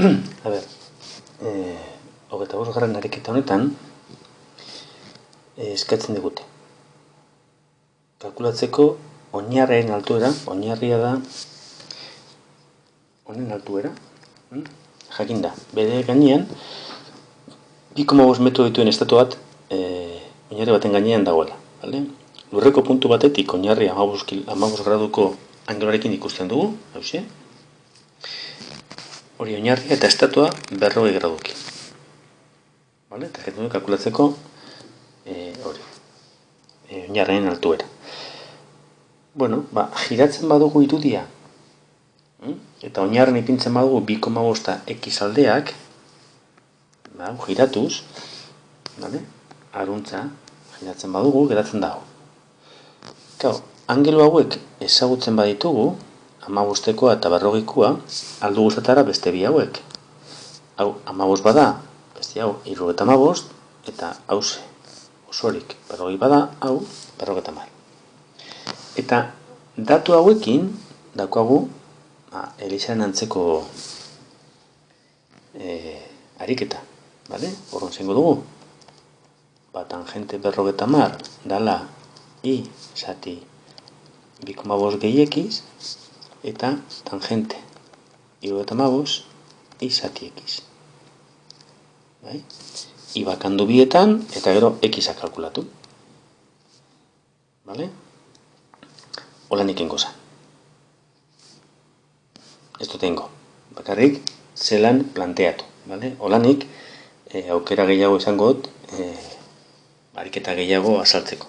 A ber, 25. ariketa honetan eskatzen digute. Kalkulatzeko oinarrien altuera, oinarria da honen altuera, jakinda. Bere gainean 2,5 metro dituen estatu bat oinarri baten gainean dagoela, bale? Lurreko puntu batetik oinarria 15 graduko angelarekin ikusten dugu, hauxe. Hori oinarria eta estatua 40 gradukin. Vale? Eta jakin kalkulatzeko hori. Oinarrien altuera. Bueno, giratzen badugu irudia, eta oinarren ipintzen badugu 2,5 x aldeak, giratuz, vale? Aruntza, giratzen badugu, geratzen dago. Angelu hauek ezagutzen baditugu, 15koa eta 40koa, aldu guztatara beste bi hauek. Hau 15 bada, beste hau 75, eta hauze, osorik 40 bada, hau 50. Eta datu hauekin, daukagu, Elizaren antzeko ariketa, bale? Horren zengo dugu. Tangente 50 dala I zati 2,5 gehi x, eta tangente 75 I zati x. I bakandu bietan, eta gero x-a kalkulatu. Vale? Holanik ingo zen. Ez dut ingo. Bakarrik zelan planteatu. Vale? Holanik aukera gehiago izango dut, ariketa gehiago azaltzeko.